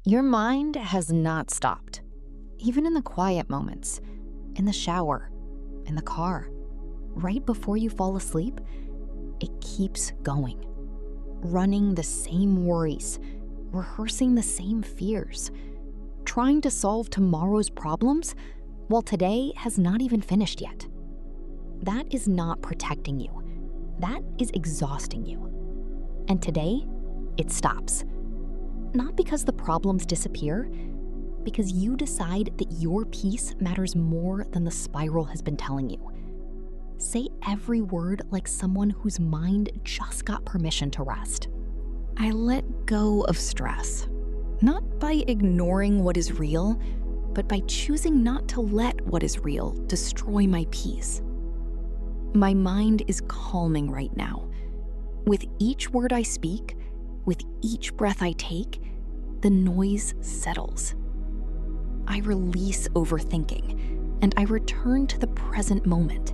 Your mind has not stopped. Even in the quiet moments, in the shower, in the car, right before you fall asleep, it keeps going. Running the same worries, rehearsing the same fears, trying to solve tomorrow's problems while today has not even finished yet. That is not protecting you. That is exhausting you. And today, it stops. Not because the problems disappear, because you decide that your peace matters more than the spiral has been telling you. Say every word like someone whose mind just got permission to rest. I let go of stress, not by ignoring what is real, but by choosing not to let what is real destroy my peace. My mind is calming right now. With each word I speak, with each breath I take, the noise settles. I release overthinking, and I return to the present moment,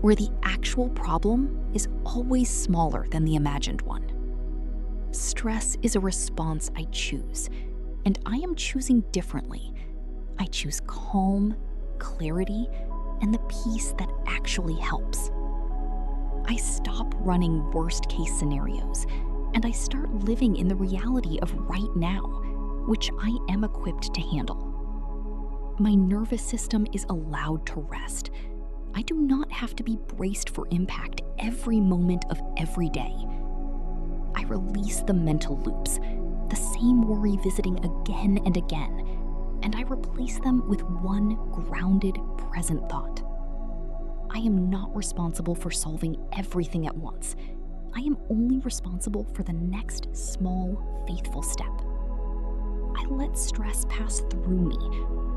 where the actual problem is always smaller than the imagined one. Stress is a response I choose, and I am choosing differently. I choose calm, clarity, and the peace that actually helps. I stop running worst-case scenarios, and I start living in the reality of right now, which I am equipped to handle. My nervous system is allowed to rest. I do not have to be braced for impact every moment of every day. I release the mental loops, the same worry visiting again and again, and I replace them with one grounded, present thought. I am not responsible for solving everything at once. I am only responsible for the next small, faithful step. I let stress pass through me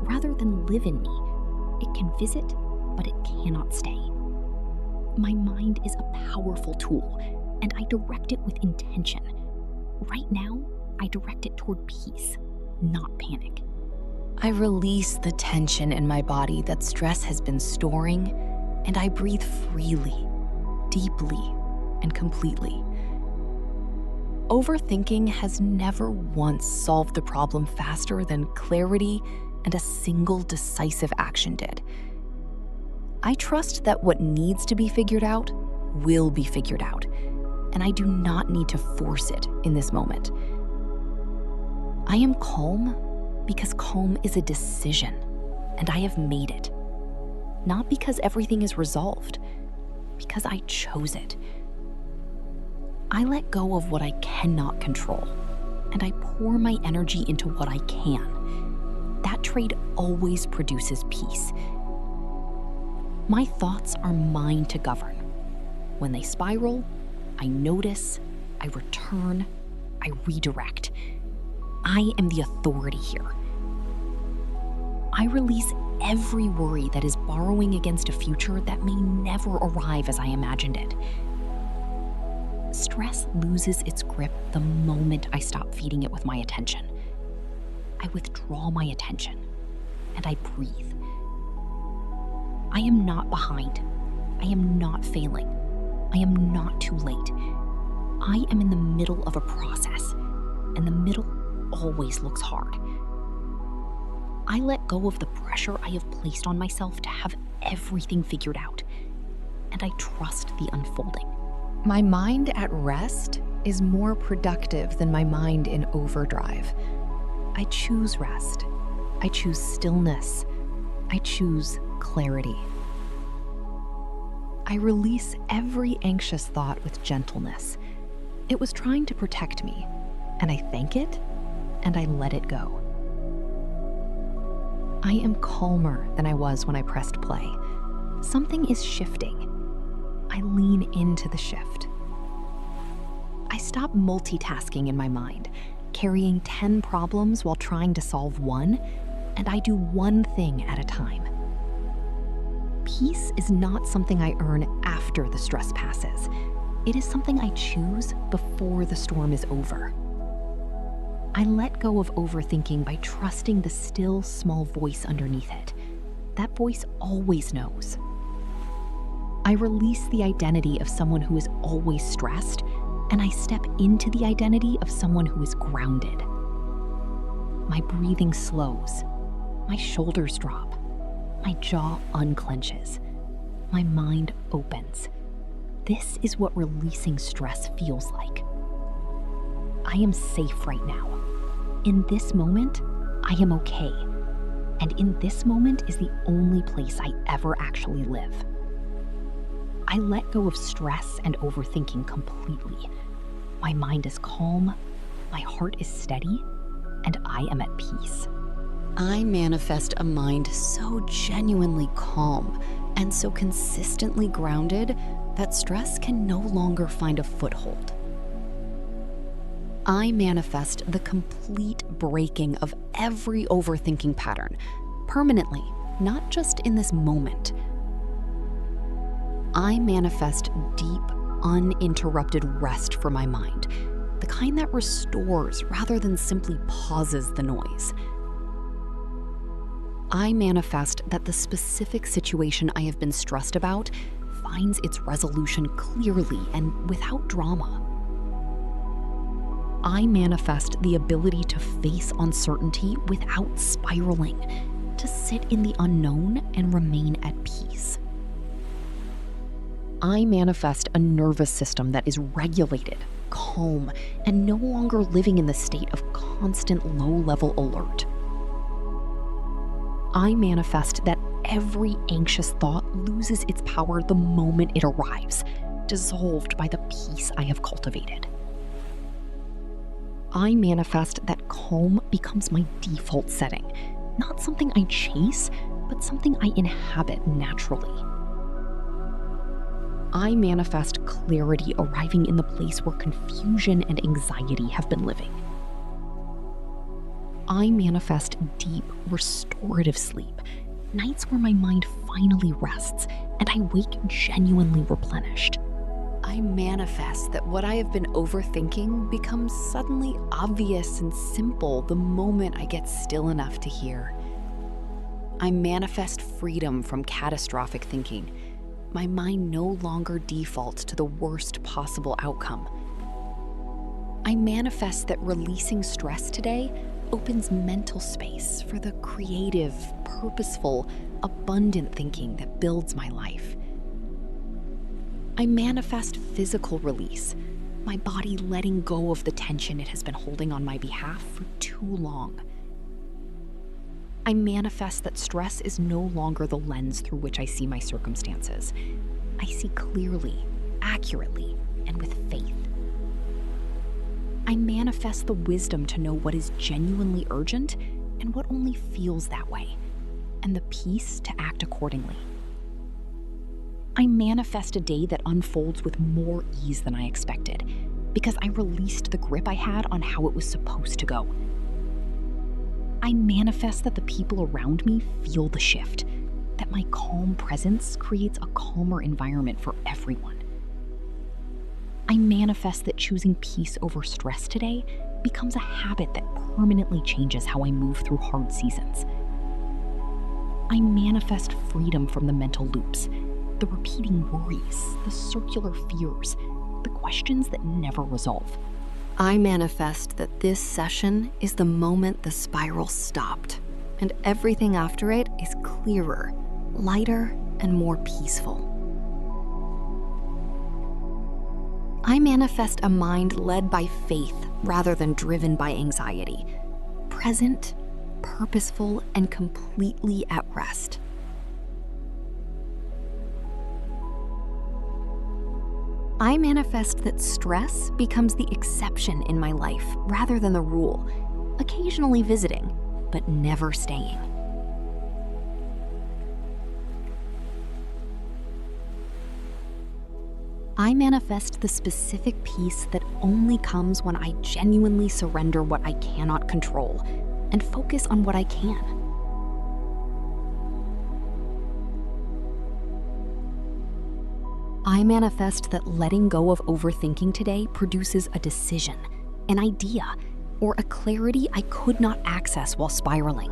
rather than live in me. It can visit, but it cannot stay. My mind is a powerful tool, and I direct it with intention. Right now, I direct it toward peace, not panic. I release the tension in my body that stress has been storing, and I breathe freely, deeply, and completely. Overthinking has never once solved the problem faster than clarity and a single decisive action did. I trust that what needs to be figured out will be figured out, and I do not need to force it in this moment. I am calm because calm is a decision, and I have made it. Not because everything is resolved, because I chose it. I let go of what I cannot control, and I pour my energy into what I can. That trade always produces peace. My thoughts are mine to govern. When they spiral, I notice, I return, I redirect. I am the authority here. I release every worry that is borrowing against a future that may never arrive as I imagined it. Stress loses its grip the moment I stop feeding it with my attention. I withdraw my attention, and I breathe. I am not behind. I am not failing. I am not too late. I am in the middle of a process, and the middle always looks hard. I let go of the pressure I have placed on myself to have everything figured out, and I trust the unfolding. My mind at rest is more productive than my mind in overdrive. I choose rest. I choose stillness. I choose clarity. I release every anxious thought with gentleness. It was trying to protect me, and I thank it, and I let it go. I am calmer than I was when I pressed play. Something is shifting. I lean into the shift. I stop multitasking in my mind, carrying 10 problems while trying to solve one, and I do one thing at a time. Peace is not something I earn after the stress passes. It is something I choose before the storm is over. I let go of overthinking by trusting the still, small voice underneath it. That voice always knows. I release the identity of someone who is always stressed, and I step into the identity of someone who is grounded. My breathing slows. My shoulders drop. My jaw unclenches. My mind opens. This is what releasing stress feels like. I am safe right now. In this moment, I am okay. And in this moment is the only place I ever actually live. I let go of stress and overthinking completely. My mind is calm, my heart is steady, and I am at peace. I manifest a mind so genuinely calm and so consistently grounded that stress can no longer find a foothold. I manifest the complete breaking of every overthinking pattern, permanently, not just in this moment. I manifest deep, uninterrupted rest for my mind, the kind that restores rather than simply pauses the noise. I manifest that the specific situation I have been stressed about finds its resolution clearly and without drama. I manifest the ability to face uncertainty without spiraling, to sit in the unknown and remain at peace. I manifest a nervous system that is regulated, calm, and no longer living in the state of constant low-level alert. I manifest that every anxious thought loses its power the moment it arrives, dissolved by the peace I have cultivated. I manifest that calm becomes my default setting, not something I chase, but something I inhabit naturally. I manifest clarity arriving in the place where confusion and anxiety have been living. I manifest deep, restorative sleep, nights where my mind finally rests and I wake genuinely replenished. I manifest that what I have been overthinking becomes suddenly obvious and simple the moment I get still enough to hear. I manifest freedom from catastrophic thinking. My mind no longer defaults to the worst possible outcome. I manifest that releasing stress today opens mental space for the creative, purposeful, abundant thinking that builds my life. I manifest physical release, my body letting go of the tension it has been holding on my behalf for too long. I manifest that stress is no longer the lens through which I see my circumstances. I see clearly, accurately, and with faith. I manifest the wisdom to know what is genuinely urgent and what only feels that way, and the peace to act accordingly. I manifest a day that unfolds with more ease than I expected, because I released the grip I had on how it was supposed to go. I manifest that the people around me feel the shift, that my calm presence creates a calmer environment for everyone. I manifest that choosing peace over stress today becomes a habit that permanently changes how I move through hard seasons. I manifest freedom from the mental loops, the repeating worries, the circular fears, the questions that never resolve. I manifest that this session is the moment the spiral stopped, and everything after it is clearer, lighter, and more peaceful. I manifest a mind led by faith rather than driven by anxiety, present, purposeful, and completely at rest. I manifest that stress becomes the exception in my life rather than the rule, occasionally visiting, but never staying. I manifest the specific peace that only comes when I genuinely surrender what I cannot control and focus on what I can. I manifest that letting go of overthinking today produces a decision, an idea, or a clarity I could not access while spiraling.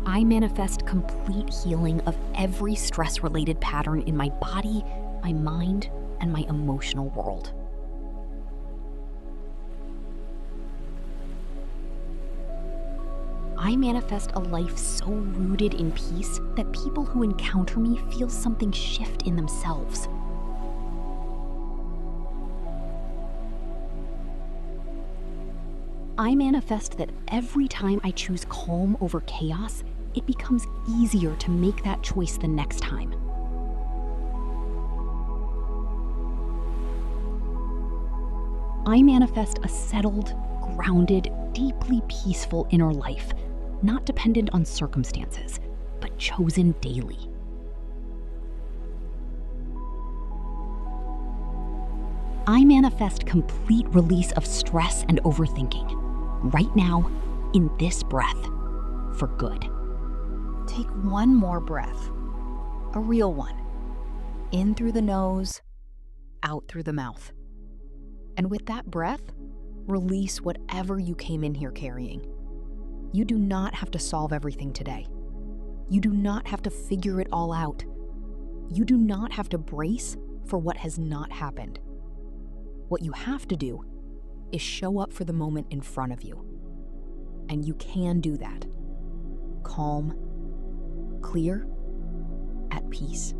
I manifest complete healing of every stress-related pattern in my body, my mind, and my emotional world. I manifest a life so rooted in peace that people who encounter me feel something shift in themselves. I manifest that every time I choose calm over chaos, it becomes easier to make that choice the next time. I manifest a settled, grounded, deeply peaceful inner life, not dependent on circumstances, but chosen daily. I manifest complete release of stress and overthinking, right now, in this breath, for good. Take one more breath, a real one. In through the nose, out through the mouth. And with that breath, release whatever you came in here carrying. You do not have to solve everything today. You do not have to figure it all out. You do not have to brace for what has not happened. What you have to do is show up for the moment in front of you. And you can do that. Calm, clear, at peace.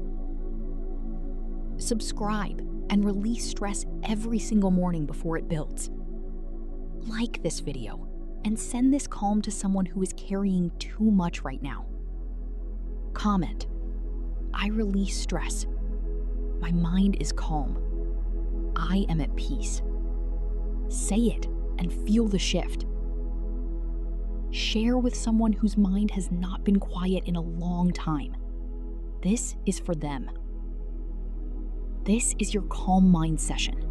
Subscribe and release stress every single morning before it builds. Like this video and send this calm to someone who is carrying too much right now. Comment, I release stress. My mind is calm. I am at peace. Say it and feel the shift. Share with someone whose mind has not been quiet in a long time. This is for them. This is your calm mind session.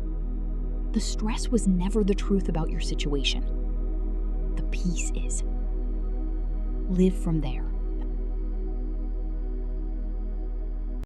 The stress was never the truth about your situation. The peace is. Live from there.